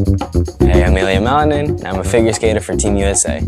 Hey, I'm Ilia Malanin, and I'm a figure skater for Team USA.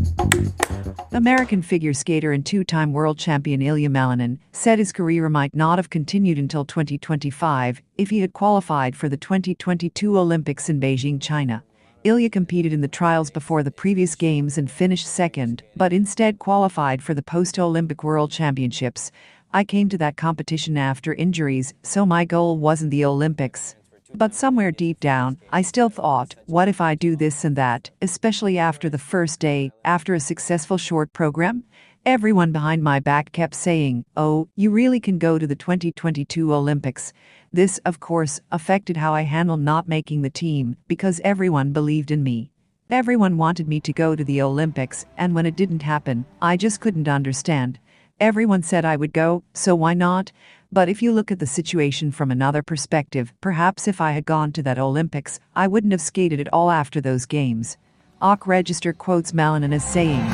American figure skater and two-time world champion Ilia Malanin said his career might not have continued until 2025 if he had qualified for the 2022 Olympics in Beijing, China. Ilia competed in the trials before the previous games and finished second, but instead qualified for the post-Olympic World Championships. I came to that competition after injuries, so my goal wasn't the Olympics. But somewhere deep down, I still thought, what if I do this and that, especially after the first day, after a successful short program? Everyone behind my back kept saying, oh, you really can go to the 2022 Olympics. This, of course, affected how I handled not making the team, because everyone believed in me. Everyone wanted me to go to the Olympics, and when it didn't happen, I just couldn't understand. Everyone said I would go, so why not? But if you look at the situation from another perspective, perhaps if I had gone to that Olympics, I wouldn't have skated at all after those games. OK Register quotes Malini as saying,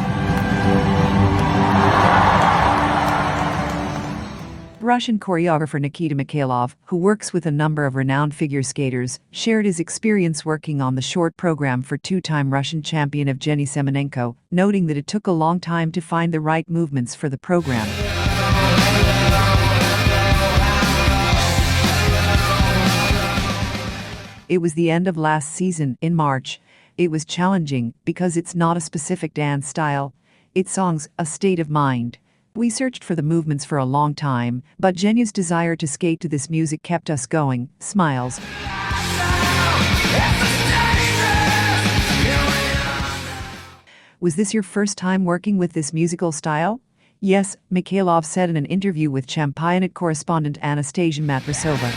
Russian choreographer Nikita Mikhailov, who works with a number of renowned figure skaters, shared his experience working on the short program for two-time Russian champion Evgeny Semenenko, noting that it took a long time to find the right movements for the program. It was the end of last season, in March. It was challenging because it's not a specific dance style. It's songs, a state of mind. We searched for the movements for a long time, but Jenya's desire to skate to this music kept us going, smiles. Was this your first time working with this musical style? Yes, Mikhailov said in an interview with Championat correspondent Anastasia Matrosova.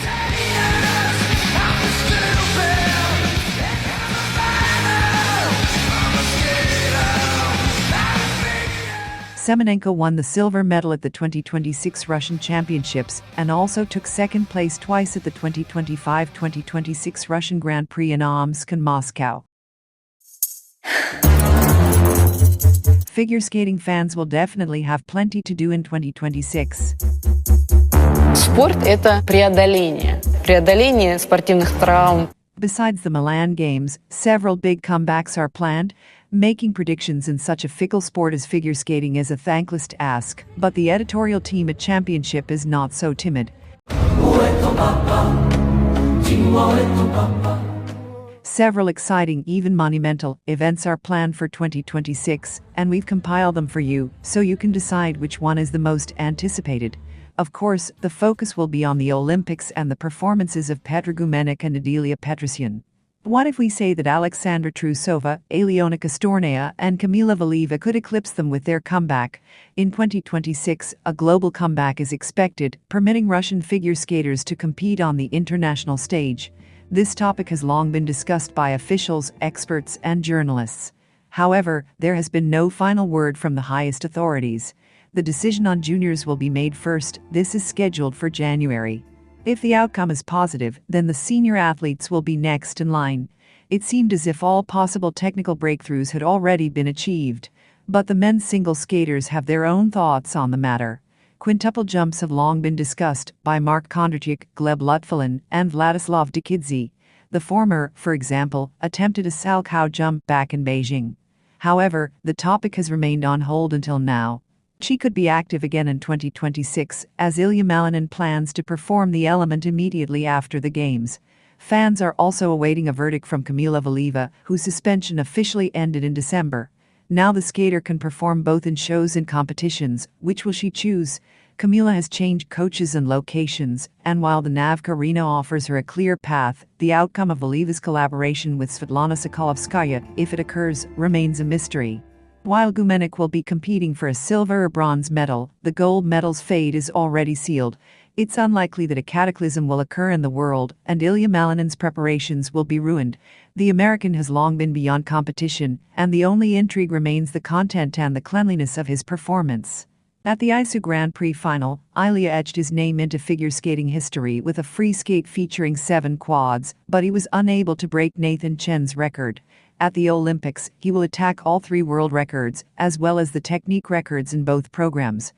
Semenenko won the silver medal at the 2026 Russian Championships and also took second place twice at the 2025-2026 Russian Grand Prix in Omsk and Moscow. Figure skating fans will definitely have plenty to do in 2026. Спорт – это преодоление спортивных травм. Besides the Milan Games, several big comebacks are planned. Making predictions in such a fickle sport as figure skating is a thankless task, but the editorial team at Championship is not so timid. Several exciting, even monumental, events are planned for 2026, and we've compiled them for you, so you can decide which one is the most anticipated. Of course, the focus will be on the Olympics and the performances of Petrosyan and Adelia Petrosyan. What if we say that Alexandra Trusova, Alona Kostornaia, and Kamila Valieva could eclipse them with their comeback? In 2026, a global comeback is expected, permitting Russian figure skaters to compete on the international stage. This topic has long been discussed by officials, experts, and journalists. However, there has been no final word from the highest authorities. The decision on juniors will be made first. This is scheduled for January. If the outcome is positive, then the senior athletes will be next in line. It seemed as if all possible technical breakthroughs had already been achieved. But the men's single skaters have their own thoughts on the matter. Quintuple jumps have long been discussed by Mark Kondratyuk, Gleb Lutfalin, and Vladislav Dikidze. The former, for example, attempted a Salchow jump back in Beijing. However, the topic has remained on hold until now. She could be active again in 2026, as Ilia Malanin plans to perform the element immediately after the Games. Fans are also awaiting a verdict from Kamila Valieva, whose suspension officially ended in December. Now the skater can perform both in shows and competitions. Which will she choose? Kamila has changed coaches and locations, and while the Navka Arena offers her a clear path, the outcome of Valieva's collaboration with Svetlana Sokolovskaya, if it occurs, remains a mystery. While Gumenik will be competing for a silver or bronze medal, the gold medal's fate is already sealed. It's unlikely that a cataclysm will occur in the world, and Ilia Malanin's preparations will be ruined. The American has long been beyond competition, and the only intrigue remains the content and the cleanliness of his performance. At the ISU Grand Prix final, Ilia etched his name into figure skating history with a free skate featuring 7 quads, but he was unable to break Nathan Chen's record. At the Olympics, he will attack all 3 world records, as well as the technique records in both programs.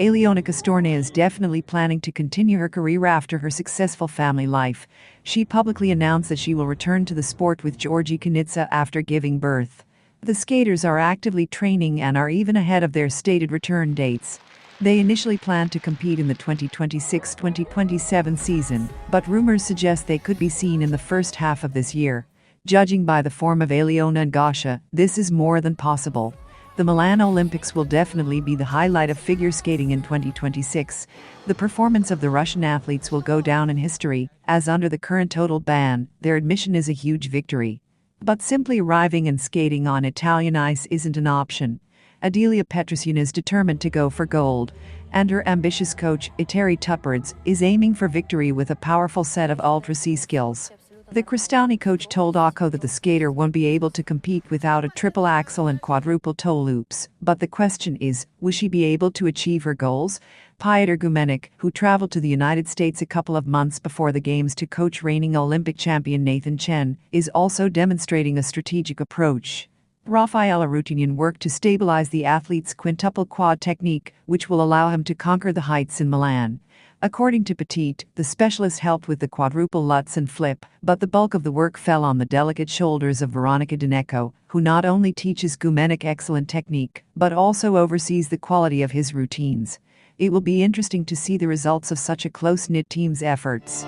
Alona Kostornaia is definitely planning to continue her career after her successful family life. She publicly announced that she will return to the sport with Georgi Kanitsa after giving birth. The skaters are actively training and are even ahead of their stated return dates. They initially planned to compete in the 2026-2027 season, but rumors suggest they could be seen in the first half of this year. Judging by the form of Alona and Gosha, this is more than possible. The Milan Olympics will definitely be the highlight of figure skating in 2026. The performance of the Russian athletes will go down in history, as under the current total ban, their admission is a huge victory. But simply arriving and skating on Italian ice isn't an option. Adelia Petrosyan is determined to go for gold, and her ambitious coach, Iteri Tupperds, is aiming for victory with a powerful set of ultra-C skills. The Cristani coach told Akko that the skater won't be able to compete without a triple axel and quadruple toe loops, but the question is, will she be able to achieve her goals? Piotr Gumenik, who traveled to the United States a couple of months before the Games to coach reigning Olympic champion Nathan Chen, is also demonstrating a strategic approach. Rafael Arutunian worked to stabilize the athlete's quintuple quad technique, which will allow him to conquer the heights in Milan. According to Petit, the specialist helped with the quadruple lutz and flip, but the bulk of the work fell on the delicate shoulders of Veronika Daneko, who not only teaches Gumenik excellent technique, but also oversees the quality of his routines. It will be interesting to see the results of such a close-knit team's efforts.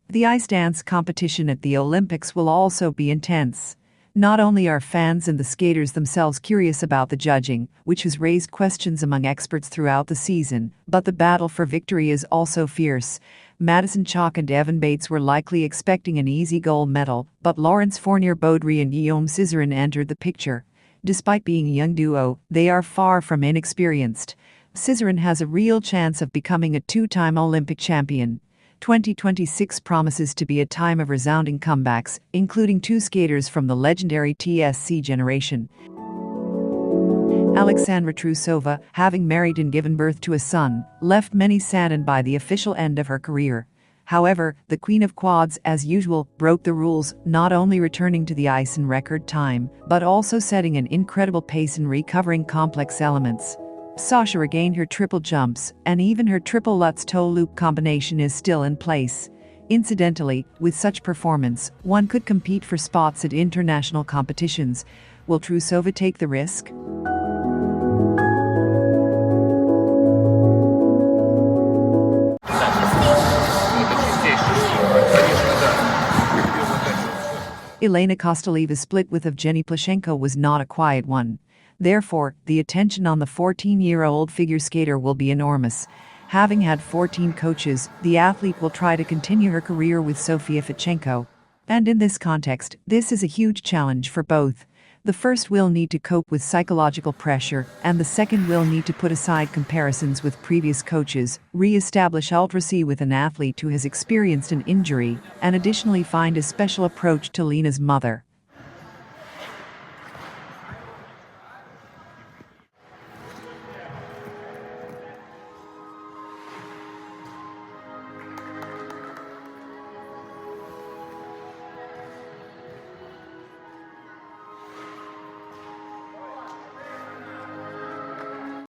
The ice dance competition at the Olympics will also be intense. Not only are fans and the skaters themselves curious about the judging, which has raised questions among experts throughout the season, but the battle for victory is also fierce. Madison Chalk and Evan Bates were likely expecting an easy gold medal, but Lawrence Fournier-Baudry and Guillaume Cizerin entered the picture. Despite being a young duo, they are far from inexperienced. Cizerin has a real chance of becoming a two-time Olympic champion. 2026 promises to be a time of resounding comebacks, including two skaters from the legendary TSC generation. Alexandra Trusova, having married and given birth to a son, left many saddened by the official end of her career. However, the Queen of Quads, as usual, broke the rules, not only returning to the ice in record time, but also setting an incredible pace in recovering complex elements. Sasha regained her triple jumps, and even her triple lutz toe loop combination is still in place. Incidentally, with such performance, one could compete for spots at international competitions. Will Trusova take the risk? Elena Kostolieva's split with Evgeny Plashenko was not a quiet one. Therefore, the attention on the 14-year-old figure skater will be enormous. Having had 14 coaches, the athlete will try to continue her career with Sofia Fichenko. And in this context, this is a huge challenge for both. The first will need to cope with psychological pressure, and the second will need to put aside comparisons with previous coaches, re-establish ultra-C with an athlete who has experienced an injury, and additionally find a special approach to Lena's mother.